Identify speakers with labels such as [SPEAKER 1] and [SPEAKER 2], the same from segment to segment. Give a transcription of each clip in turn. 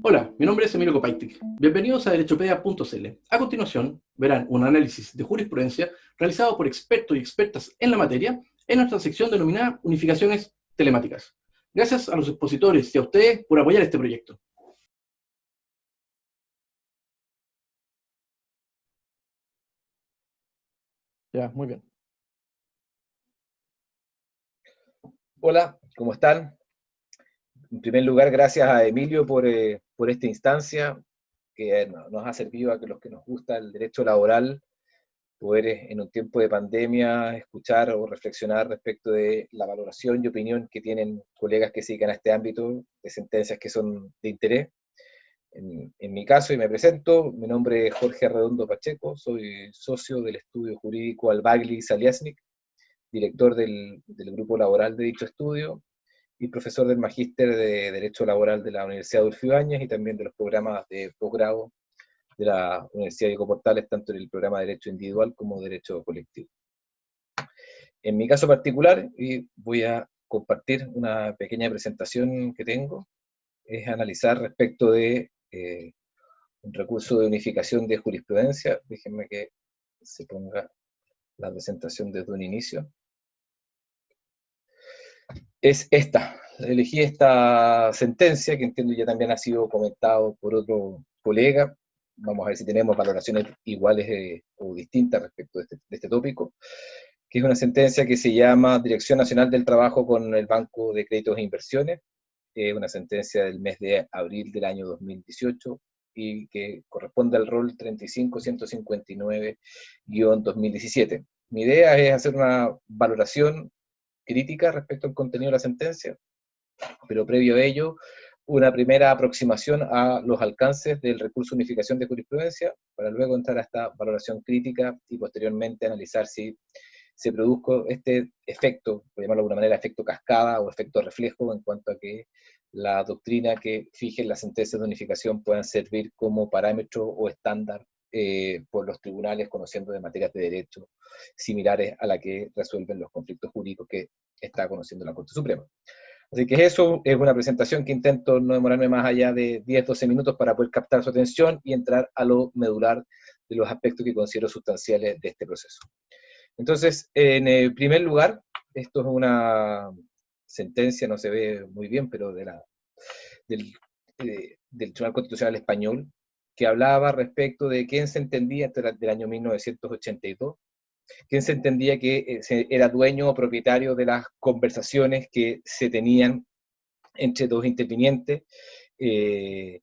[SPEAKER 1] Hola, mi nombre es Emilio Kopaitik. Bienvenidos a derechopedia.cl. A continuación, verán un análisis de jurisprudencia realizado por expertos y expertas en la materia en nuestra sección denominada Unificaciones Telemáticas. Gracias a los expositores y a ustedes por apoyar este proyecto.
[SPEAKER 2] Ya, muy bien.
[SPEAKER 3] Hola, ¿cómo están? En primer lugar, gracias a Emilio por esta instancia que nos ha servido a que los que nos gusta el derecho laboral poder en un tiempo de pandemia escuchar o reflexionar respecto de la valoración y opinión que tienen colegas que se dedican a este ámbito de sentencias que son de interés. En mi caso, y me presento, mi nombre es Jorge Arredondo Pacheco, soy socio del estudio jurídico Albagli Saliasnik, director del grupo laboral de dicho estudio, y profesor del Magíster de Derecho Laboral de la Universidad de Adolfo Ibáñez y también de los programas de posgrado de la Universidad de Portales, tanto en el programa de Derecho Individual como Derecho Colectivo. En mi caso particular, y voy a compartir una pequeña presentación que tengo, es analizar respecto de un recurso de unificación de jurisprudencia. Déjenme que se ponga la presentación desde un inicio. Es esta. Elegí esta sentencia, que entiendo ya también ha sido comentado por otro colega. Vamos a ver si tenemos valoraciones iguales o distintas respecto de este tópico, que es una sentencia que se llama Dirección Nacional del Trabajo con el Banco de Créditos e Inversiones, una sentencia del mes de abril del año 2018, y que corresponde al rol 35.159-2017. Mi idea es hacer una valoración crítica respecto al contenido de la sentencia, pero previo a ello, una primera aproximación a los alcances del recurso de unificación de jurisprudencia, para luego entrar a esta valoración crítica y posteriormente analizar si se produjo este efecto, por llamarlo de alguna manera, efecto cascada o efecto reflejo, en cuanto a que la doctrina que fije las sentencias de unificación puedan servir como parámetro o estándar por los tribunales, conociendo de materias de derecho similares a la que resuelven los conflictos jurídicos que está conociendo la Corte Suprema. Así que eso es una presentación que intento no demorarme más allá de 10-12 minutos para poder captar su atención y entrar a lo medular de los aspectos que considero sustanciales de este proceso. Entonces, en el primer lugar, esto es una sentencia, no se ve muy bien, pero del Tribunal Constitucional Español, que hablaba respecto de quién se entendía, esto era del año 1982, quién se entendía que era dueño o propietario de las conversaciones que se tenían entre dos intervinientes, y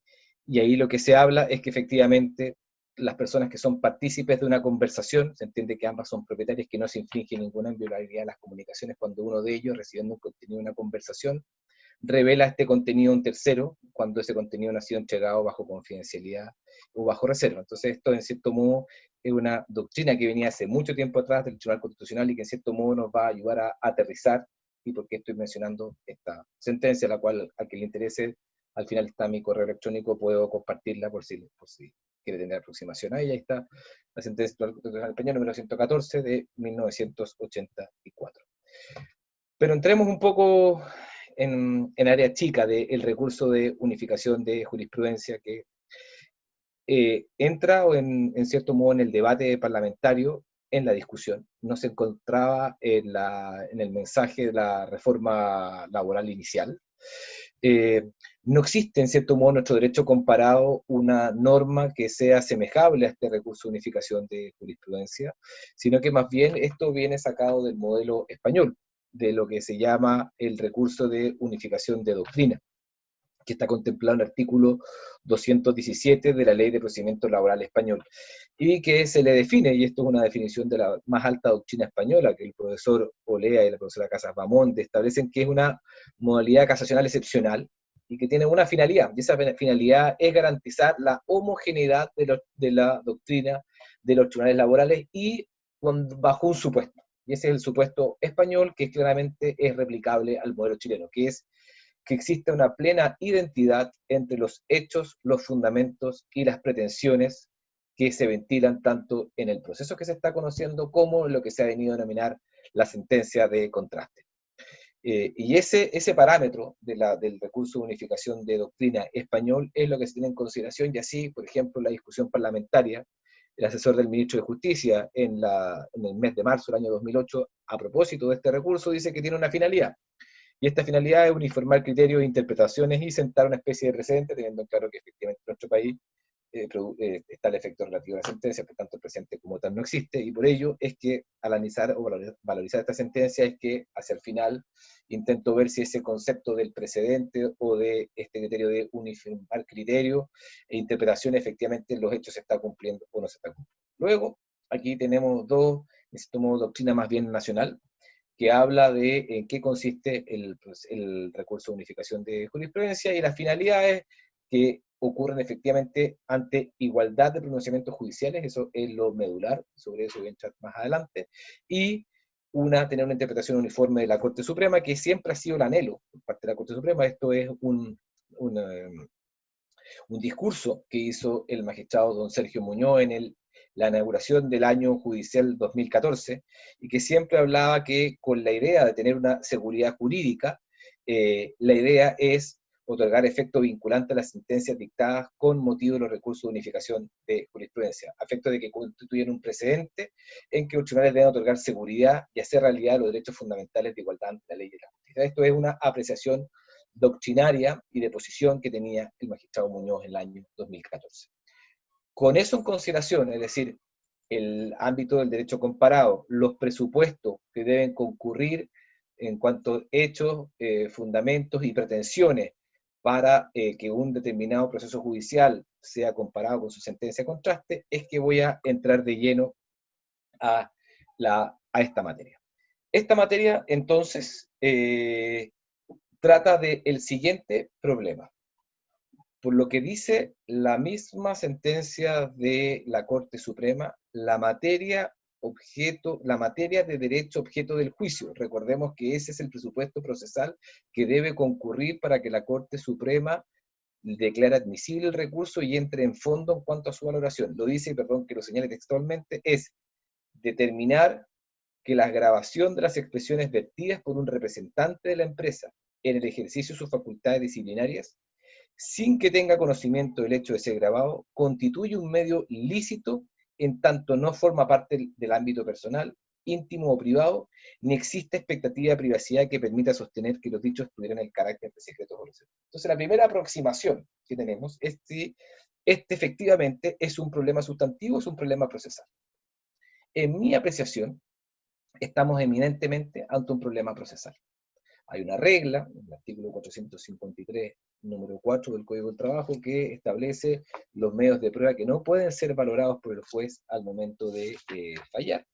[SPEAKER 3] ahí lo que se habla es que efectivamente las personas que son partícipes de una conversación, se entiende que ambas son propietarias, que no se infringe ninguna inviolabilidad de las comunicaciones cuando uno de ellos, recibiendo un contenido de una conversación, revela este contenido a un tercero, cuando ese contenido no ha sido entregado bajo confidencialidad o bajo reserva. Entonces esto, en cierto modo, es una doctrina que venía hace mucho tiempo atrás del Tribunal Constitucional y que en cierto modo nos va a ayudar a aterrizar. ¿Y por qué estoy mencionando esta sentencia, la cual, a quien le interese, al final está mi correo electrónico, puedo compartirla por si quiere tener aproximación a ella? Ahí está la sentencia del Tribunal Español número 114 de 1984. Pero entremos un poco en área chica del recurso de unificación de jurisprudencia, que entra en cierto modo en el debate parlamentario, en la discusión. No se encontraba en el mensaje de la reforma laboral inicial. No existe, en cierto modo, en nuestro derecho comparado una norma que sea asemejable a este recurso de unificación de jurisprudencia, sino que más bien esto viene sacado del modelo español, de lo que se llama el recurso de unificación de doctrina, que está contemplado en el artículo 217 de la Ley de Procedimiento Laboral Español, y que se le define, y esto es una definición de la más alta doctrina española, que el profesor Olea y la profesora Casas Bamonde establecen, que es una modalidad casacional excepcional, y que tiene una finalidad, y esa finalidad es garantizar la homogeneidad de la doctrina de los tribunales laborales, y bajo un supuesto, y ese es el supuesto español, que claramente es replicable al modelo chileno, que es que exista una plena identidad entre los hechos, los fundamentos y las pretensiones que se ventilan tanto en el proceso que se está conociendo como en lo que se ha venido a denominar la sentencia de contraste. Y ese parámetro del recurso de unificación de doctrina español es lo que se tiene en consideración, y así, por ejemplo, la discusión parlamentaria, el asesor del ministro de Justicia en el mes de marzo del año 2008, a propósito de este recurso, dice que tiene una finalidad. Y esta finalidad es uniformar criterios e interpretaciones y sentar una especie de precedente, teniendo en claro que efectivamente en nuestro país está el efecto relativo a la sentencia, por tanto el presente como tal no existe, y por ello es que al analizar o valorizar esta sentencia es que hacia el final intento ver si ese concepto del precedente o de este criterio de uniformar criterio e interpretación efectivamente en los hechos se está cumpliendo o no se está cumpliendo. Luego, aquí tenemos dos, en cierto modo, doctrina más bien nacional, que habla de en qué consiste el recurso de unificación de jurisprudencia, y la finalidad es que ocurren efectivamente ante igualdad de pronunciamientos judiciales, eso es lo medular, sobre eso voy a entrar más adelante, y tener una interpretación uniforme de la Corte Suprema, que siempre ha sido el anhelo por parte de la Corte Suprema. Esto es un discurso que hizo el magistrado don Sergio Muñoz en la inauguración del año judicial 2014, y que siempre hablaba que con la idea de tener una seguridad jurídica, la idea es otorgar efecto vinculante a las sentencias dictadas con motivo de los recursos de unificación de jurisprudencia, a efecto de que constituyen un precedente en que los tribunales deben otorgar seguridad y hacer realidad los derechos fundamentales de igualdad ante la ley y la justicia. Esto es una apreciación doctrinaria y de posición que tenía el magistrado Muñoz en el año 2014. Con eso en consideración, es decir, el ámbito del derecho comparado, los presupuestos que deben concurrir en cuanto a hechos, fundamentos y pretensiones para que un determinado proceso judicial sea comparado con su sentencia de contraste, es que voy a entrar de lleno a esta materia. Esta materia, entonces, trata del siguiente problema. Por lo que dice la misma sentencia de la Corte Suprema, la materia de derecho objeto del juicio. Recordemos que ese es el presupuesto procesal que debe concurrir para que la Corte Suprema declare admisible el recurso y entre en fondo en cuanto a su valoración. Lo dice, perdón que lo señale textualmente, es determinar que la grabación de las expresiones vertidas por un representante de la empresa en el ejercicio de sus facultades disciplinarias, sin que tenga conocimiento del hecho de ser grabado, constituye un medio lícito en tanto no forma parte del ámbito personal, íntimo o privado, ni existe expectativa de privacidad que permita sostener que los dichos tuvieran el carácter de secretos o reservados. Entonces, la primera aproximación que tenemos es si este efectivamente es un problema sustantivo o es un problema procesal. En mi apreciación, estamos eminentemente ante un problema procesal. Hay una regla, el artículo 453, número 4 del Código del Trabajo, que establece los medios de prueba que no pueden ser valorados por el juez al momento de fallar.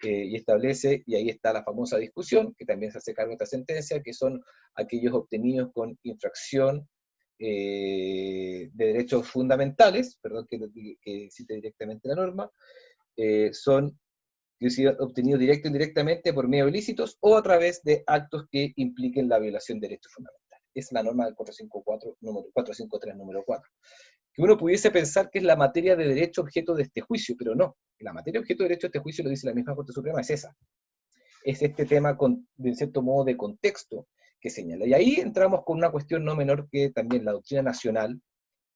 [SPEAKER 3] Y establece, y ahí está la famosa discusión, que también se hace cargo de esta sentencia, que son aquellos obtenidos con infracción de derechos fundamentales, perdón que cite directamente la norma, son obtenidos directo o indirectamente por medio de ilícitos o a través de actos que impliquen la violación de derechos fundamentales. Es la norma del 453, número 4. Que uno pudiese pensar que es la materia de derecho objeto de este juicio, pero no. La materia objeto de derecho de este juicio, lo dice la misma Corte Suprema, es esa. Es este tema, de cierto modo, de contexto que señala. Y ahí entramos con una cuestión no menor que también la doctrina nacional.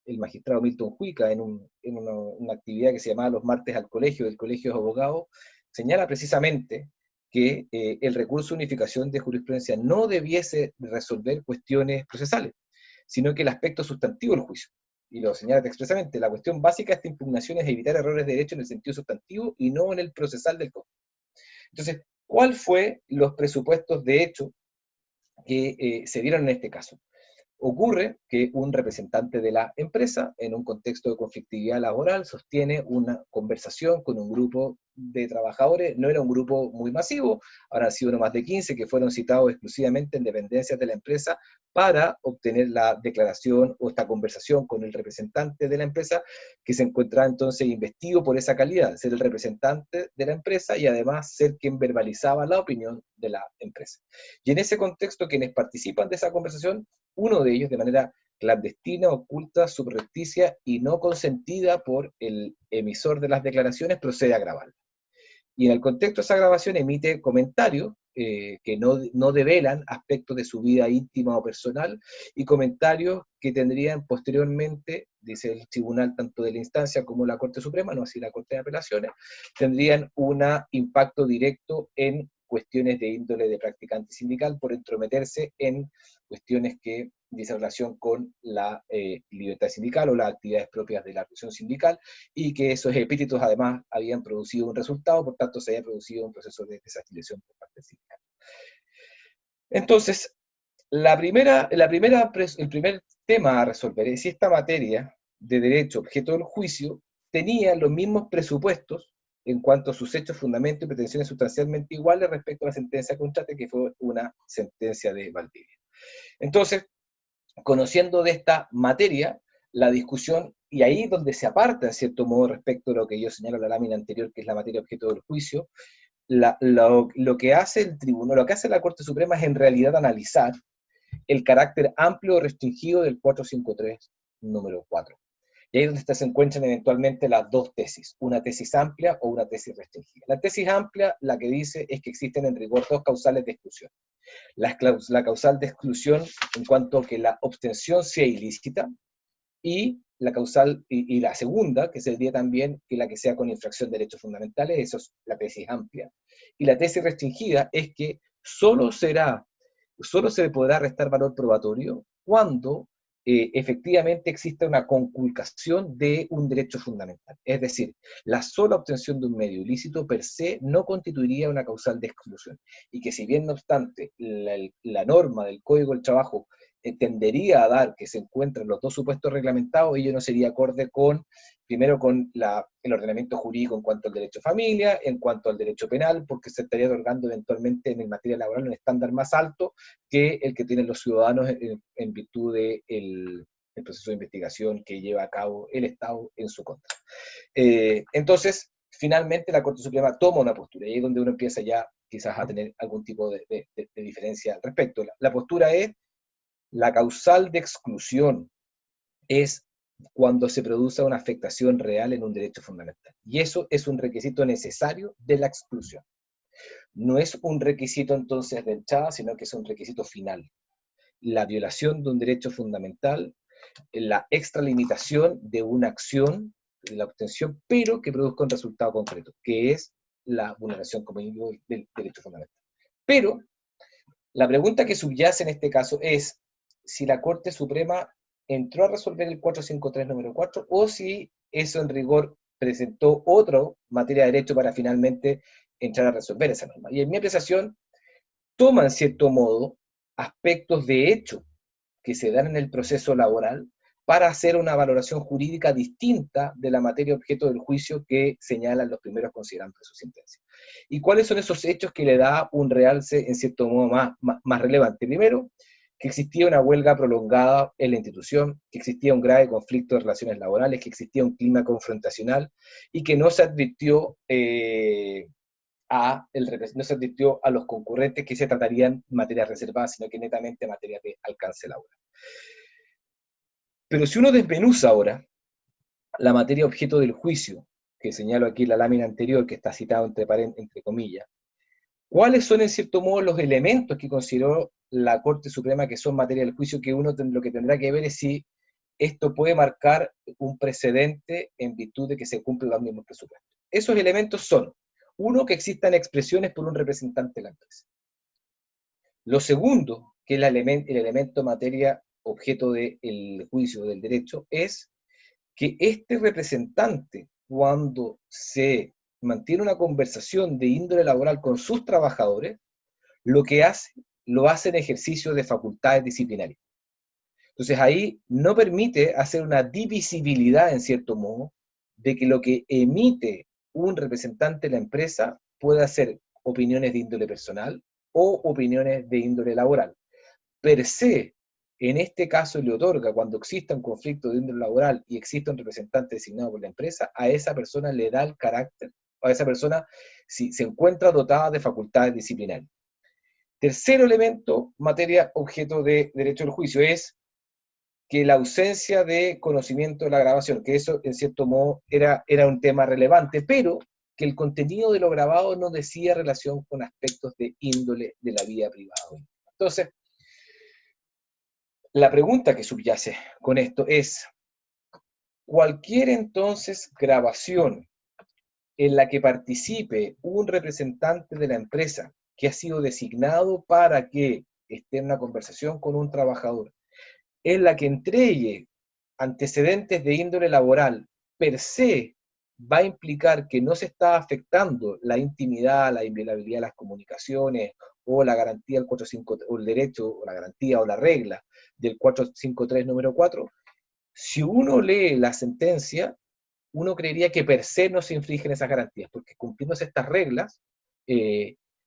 [SPEAKER 3] El magistrado Milton Huica, en una actividad que se llamaba Los martes al colegio, del Colegio de Abogados, señala precisamente que el recurso de unificación de jurisprudencia no debiese resolver cuestiones procesales, sino que el aspecto sustantivo del juicio. Y lo señala expresamente, la cuestión básica de esta impugnación es evitar errores de derecho en el sentido sustantivo y no en el procesal del código. Entonces, ¿cuáles fueron los presupuestos de hecho que se dieron en este caso? Ocurre que un representante de la empresa, en un contexto de conflictividad laboral, sostiene una conversación con un grupo de trabajadores. No era un grupo muy masivo, habrán sido no más de 15 que fueron citados exclusivamente en dependencias de la empresa para obtener la declaración o esta conversación con el representante de la empresa, que se encuentra entonces investido por esa calidad, ser el representante de la empresa y además ser quien verbalizaba la opinión de la empresa. Y en ese contexto, quienes participan de esa conversación, uno de ellos de manera clandestina, oculta, subrepticia y no consentida por el emisor de las declaraciones, procede a grabarla. Y en el contexto de esa grabación emite comentarios que no develan aspectos de su vida íntima o personal, y comentarios que tendrían posteriormente, dice el tribunal tanto de la instancia como la Corte Suprema, no así la Corte de Apelaciones, tendrían un impacto directo en cuestiones de índole de práctica antisindical por entrometerse en cuestiones que dicen relación con la libertad sindical o las actividades propias de la acción sindical, y que esos epítetos además habían producido un resultado, por tanto se había producido un proceso de desafiliación por parte del sindicato. Entonces, el primer tema a resolver es si esta materia de derecho objeto del juicio tenía los mismos presupuestos en cuanto a sus hechos, fundamentos y pretensiones sustancialmente iguales respecto a la sentencia contraria, que fue una sentencia de Valdivia. Entonces, conociendo de esta materia, la discusión, y ahí donde se aparta en cierto modo respecto a lo que yo señalo en la lámina anterior, que es la materia objeto del juicio, lo que hace el tribunal, lo que hace la Corte Suprema es en realidad analizar el carácter amplio o restringido del 453 número 4. Y ahí es donde se encuentran eventualmente las dos tesis, una tesis amplia o una tesis restringida. La tesis amplia, la que dice es que existen en rigor dos causales de exclusión. La causal de exclusión en cuanto a que la obtención sea ilícita, y la causal, y la segunda, que sería también que la que sea con infracción de derechos fundamentales, eso es la tesis amplia. Y la tesis restringida es que solo se podrá restar valor probatorio cuando efectivamente exista una conculcación de un derecho fundamental. Es decir, la sola obtención de un medio ilícito per se no constituiría una causal de exclusión. Y que si bien no obstante la norma del Código del Trabajo tendería a dar que se encuentran los dos supuestos reglamentados, ello no sería acorde primero con el ordenamiento jurídico en cuanto al derecho a familia, en cuanto al derecho penal, porque se estaría otorgando eventualmente en materia laboral un estándar más alto que el que tienen los ciudadanos en virtud del proceso de investigación que lleva a cabo el Estado en su contra. Entonces, finalmente la Corte Suprema toma una postura, y ahí es donde uno empieza ya quizás a tener algún tipo de diferencia al respecto. La postura es: la causal de exclusión es cuando se produce una afectación real en un derecho fundamental. Y eso es un requisito necesario de la exclusión. No es un requisito entonces de entrada, sino que es un requisito final. La violación de un derecho fundamental, la extralimitación de una acción, de la obtención, pero que produzca un resultado concreto, que es la vulneración como digo, del derecho fundamental. Pero la pregunta que subyace en este caso es si la Corte Suprema entró a resolver el 453 número 4, o si eso en rigor presentó otra materia de derecho para finalmente entrar a resolver esa norma. Y en mi apreciación, toma en cierto modo aspectos de hecho que se dan en el proceso laboral para hacer una valoración jurídica distinta de la materia objeto del juicio que señalan los primeros considerantes de su sentencia. ¿Y cuáles son esos hechos que le da un realce en cierto modo más relevante? Primero, que existía una huelga prolongada en la institución, que existía un grave conflicto de relaciones laborales, que existía un clima confrontacional, y que no se advirtió a los concurrentes que se tratarían materias reservadas, sino que netamente materias de alcance laboral. Pero si uno desmenuza ahora la materia objeto del juicio, que señalo aquí en la lámina anterior, que está citado entre comillas, ¿cuáles son en cierto modo los elementos que consideró la Corte Suprema que son materia del juicio, que uno lo que tendrá que ver es si esto puede marcar un precedente en virtud de que se cumplen los mismos presupuestos? Esos elementos son: uno, que existan expresiones por un representante de la empresa. Lo segundo, que es el elemento materia objeto del juicio del derecho, es que este representante, cuando se mantiene una conversación de índole laboral con sus trabajadores, lo hace en ejercicio de facultades disciplinarias. Entonces ahí no permite hacer una divisibilidad, en cierto modo, de que lo que emite un representante de la empresa pueda ser opiniones de índole personal o opiniones de índole laboral. Per se, en este caso le otorga, cuando exista un conflicto de índole laboral y exista un representante designado por la empresa, a esa persona le da el carácter, a esa persona si se encuentra dotada de facultades disciplinarias. Tercer elemento, materia objeto de derecho al juicio, es que la ausencia de conocimiento de la grabación, que eso en cierto modo era un tema relevante, pero que el contenido de lo grabado no decía relación con aspectos de índole de la vida privada. Entonces, la pregunta que subyace con esto es, cualquier entonces grabación en la que participe un representante de la empresa que ha sido designado para que esté en una conversación con un trabajador, en la que entregue antecedentes de índole laboral, per se va a implicar que no se está afectando la intimidad, la inviolabilidad de las comunicaciones, o la garantía del 453, o el derecho, o la garantía, o la regla del 453 número 4, si uno lee la sentencia, uno creería que per se no se infringen esas garantías, porque cumpliéndose estas reglas,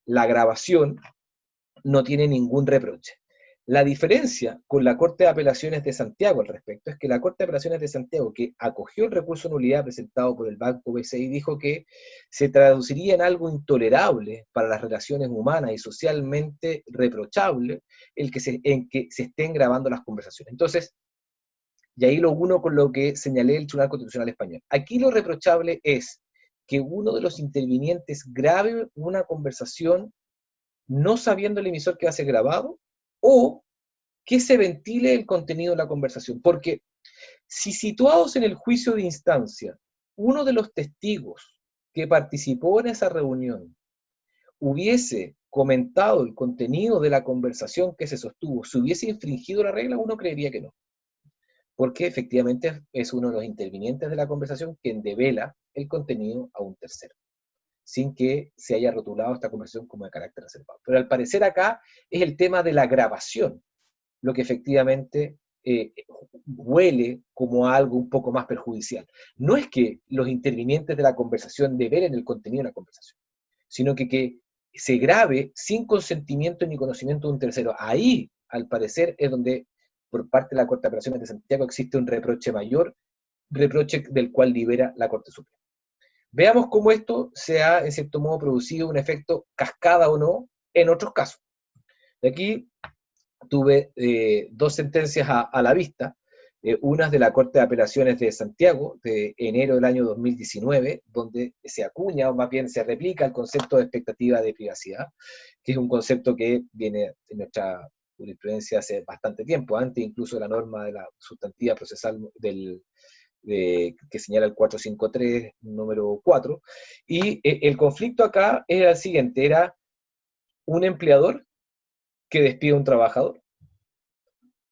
[SPEAKER 3] la grabación no tiene ningún reproche. La diferencia con la Corte de Apelaciones de Santiago al respecto es que la Corte de Apelaciones de Santiago, que acogió el recurso de nulidad presentado por el Banco BCI, dijo que se traduciría en algo intolerable para las relaciones humanas y socialmente reprochable en que se estén grabando las conversaciones. Entonces, y ahí lo uno con lo que señalé el Tribunal Constitucional Español. Aquí lo reprochable es que uno de los intervinientes grabe una conversación no sabiendo el emisor que va a ser grabado, o que se ventile el contenido de la conversación. Porque si situados en el juicio de instancia, uno de los testigos que participó en esa reunión hubiese comentado el contenido de la conversación que se sostuvo, si hubiese infringido la regla, uno creería que no. Porque efectivamente es uno de los intervinientes de la conversación quien devela el contenido a un tercero, sin que se haya rotulado esta conversación como de carácter reservado. Pero al parecer acá es el tema de la grabación, lo que efectivamente huele como algo un poco más perjudicial. No es que los intervinientes de la conversación develen el contenido de la conversación, sino que se grabe sin consentimiento ni conocimiento de un tercero. Ahí, al parecer, es donde por parte de la Corte de Apelaciones de Santiago existe un reproche mayor, reproche del cual libera la Corte Suprema. Veamos cómo esto se ha, en cierto modo, producido un efecto cascada o no en otros casos. De aquí tuve dos sentencias a la vista, unas de la Corte de Apelaciones de Santiago, de enero del año 2019, donde se acuña, o más bien se replica el concepto de expectativa de privacidad, que es un concepto que viene en nuestra jurisprudencia hace bastante tiempo, antes incluso de la norma de la sustantiva procesal que señala el 453 número 4, y el conflicto acá era el siguiente, era un empleador que despide a un trabajador,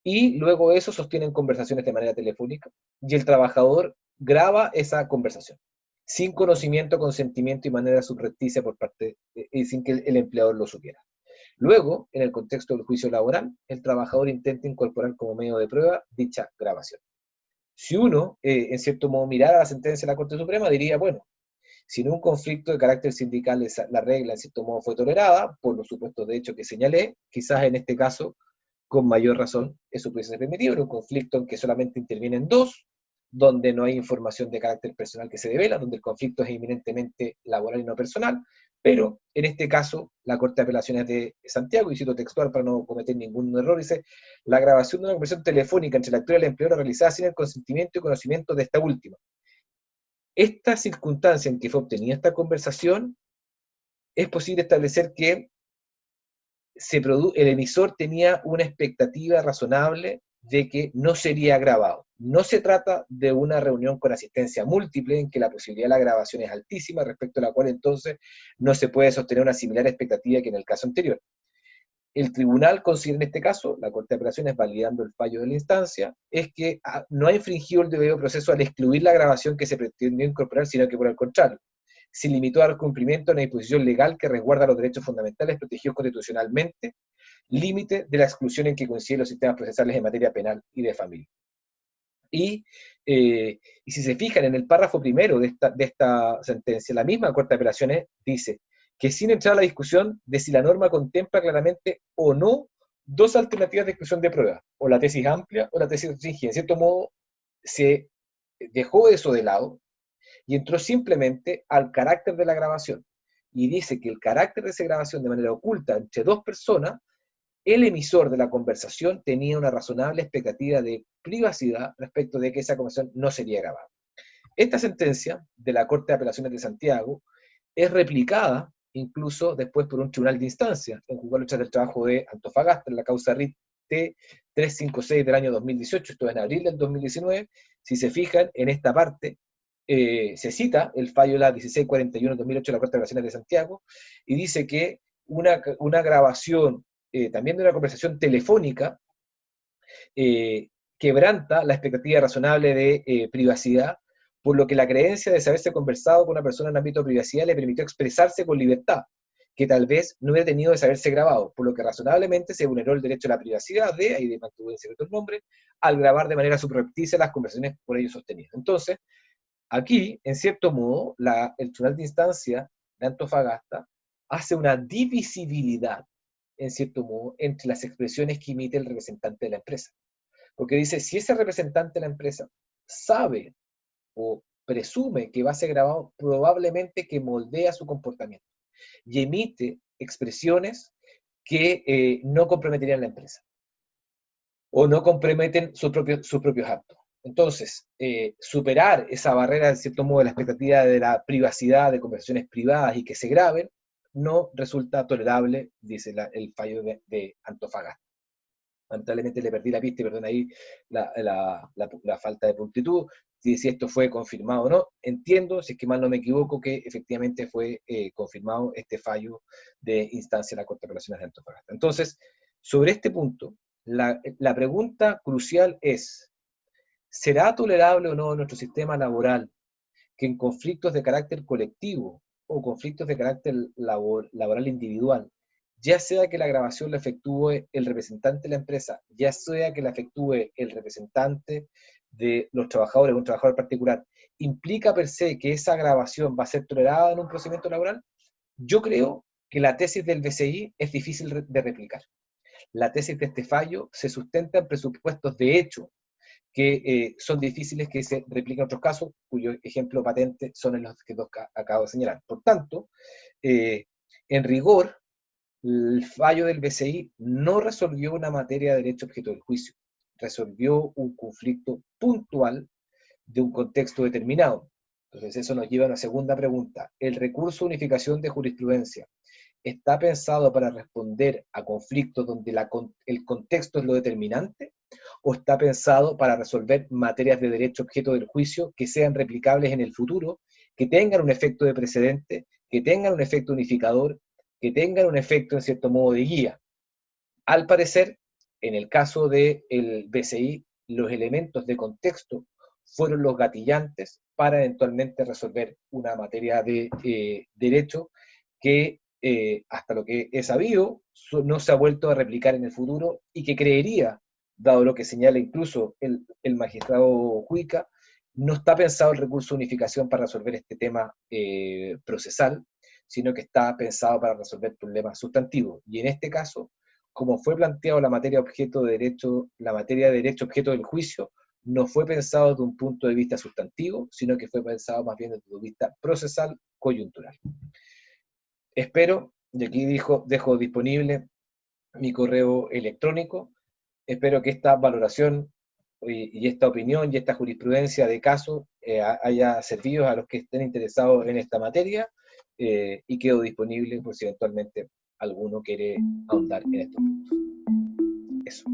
[SPEAKER 3] y luego eso sostienen conversaciones de manera telefónica, y el trabajador graba esa conversación, sin conocimiento, consentimiento y manera subrepticia por parte, y sin que el empleador lo supiera. Luego, en el contexto del juicio laboral, el trabajador intenta incorporar como medio de prueba dicha grabación. Si uno, en cierto modo, mirara la sentencia de la Corte Suprema, diría, bueno, si en un conflicto de carácter sindical la regla, en cierto modo, fue tolerada, por los supuestos de hecho que señalé, quizás en este caso, con mayor razón, eso puede ser permitido, en un conflicto en que solamente intervienen dos, donde no hay información de carácter personal que se devela, donde el conflicto es eminentemente laboral y no personal, pero en este caso, la Corte de Apelaciones de Santiago, y cito textual para no cometer ningún error, dice, la grabación de una conversación telefónica entre el actor y el empleador realizada sin el consentimiento y conocimiento de esta última. Esta circunstancia en que fue obtenida esta conversación, es posible establecer que el emisor tenía una expectativa razonable de que no sería grabado. No se trata de una reunión con asistencia múltiple en que la posibilidad de la grabación es altísima, respecto a la cual entonces no se puede sostener una similar expectativa que en el caso anterior. El tribunal considera en este caso, la Corte de Apelaciones validando el fallo de la instancia, es que no ha infringido el debido proceso al excluir la grabación que se pretendió incorporar, sino que por el contrario, se limitó al cumplimiento de una disposición legal que resguarda los derechos fundamentales protegidos constitucionalmente, límite de la exclusión en que coinciden los sistemas procesales en materia penal y de familia. Y si se fijan en el párrafo primero de esta sentencia, la misma Corte de Apelaciones dice que sin entrar a la discusión de si la norma contempla claramente o no dos alternativas de exclusión de prueba, o la tesis amplia o la tesis restringida. En cierto modo, se dejó eso de lado y entró simplemente al carácter de la grabación. Y dice que el carácter de esa grabación de manera oculta entre dos personas, el emisor de la conversación tenía una razonable expectativa de privacidad respecto de que esa conversación no sería grabada. Esta sentencia de la Corte de Apelaciones de Santiago es replicada incluso después por un tribunal de instancia, en Juzgado de Lucha del Trabajo de Antofagasta, en la causa RIT T356 del año 2018, esto es en abril del 2019. Si se fijan, en esta parte se cita el fallo de la 1641-2008 de la Corte de Apelaciones de Santiago, y dice que una grabación, también de una conversación telefónica, quebranta la expectativa razonable de privacidad, por lo que la creencia de saberse conversado con una persona en ámbito de privacidad le permitió expresarse con libertad, que tal vez no hubiera tenido de saberse grabado, por lo que razonablemente se vulneró el derecho a la privacidad ahí de mantuvo en secreto el nombre, al grabar de manera subrepticia las conversaciones por ellos sostenidas. Entonces, aquí, en cierto modo, el tribunal de instancia de Antofagasta hace una divisibilidad, en cierto modo, entre las expresiones que emite el representante de la empresa. Porque dice, si ese representante de la empresa sabe o presume que va a ser grabado, probablemente que moldea su comportamiento y emite expresiones que no comprometerían a la empresa o no comprometen sus propios actos. Entonces, superar esa barrera, en cierto modo, de la expectativa de la privacidad, de conversaciones privadas y que se graben, no resulta tolerable, dice el fallo de Antofagasta. Lamentablemente le perdí la pista y perdón ahí la falta de prontitud, si esto fue confirmado o no. Entiendo, si es que mal no me equivoco, que efectivamente fue confirmado este fallo de instancia de la Corte de Apelaciones de Antofagasta. Entonces, sobre este punto, la pregunta crucial es, ¿será tolerable o no en nuestro sistema laboral que en conflictos de carácter colectivo o conflictos de carácter laboral individual, ya sea que la grabación la efectúe el representante de la empresa, ya sea que la efectúe el representante de los trabajadores, un trabajador particular, implica per se que esa grabación va a ser tolerada en un procedimiento laboral? Yo creo que la tesis del BCI es difícil de replicar. La tesis de este fallo se sustenta en presupuestos de hecho, que son difíciles que se repliquen en otros casos, cuyo ejemplo patente son en los que acabo de señalar. Por tanto, en rigor, el fallo del BCI no resolvió una materia de derecho objeto del juicio, resolvió un conflicto puntual de un contexto determinado. Entonces eso nos lleva a una segunda pregunta. ¿El recurso de unificación de jurisprudencia está pensado para responder a conflictos donde el contexto es lo determinante? ¿O está pensado para resolver materias de derecho objeto del juicio que sean replicables en el futuro, que tengan un efecto de precedente, que tengan un efecto unificador, que tengan un efecto, en cierto modo, de guía? Al parecer, en el caso del BCI, los elementos de contexto fueron los gatillantes para eventualmente resolver una materia de derecho que, hasta lo que he sabido, no se ha vuelto a replicar en el futuro y que creería, dado lo que señala incluso el magistrado Juica, no está pensado el recurso de unificación para resolver este tema procesal, sino que está pensado para resolver problemas sustantivos. Y en este caso, como fue planteado la materia de derecho objeto del juicio, no fue pensado desde un punto de vista sustantivo, sino que fue pensado más bien desde un punto de vista procesal coyuntural. Espero, y aquí dejo disponible mi correo electrónico, espero que esta valoración y esta opinión y esta jurisprudencia de caso haya servido a los que estén interesados en esta materia, y quedo disponible por si eventualmente alguno quiere ahondar en estos puntos. Eso.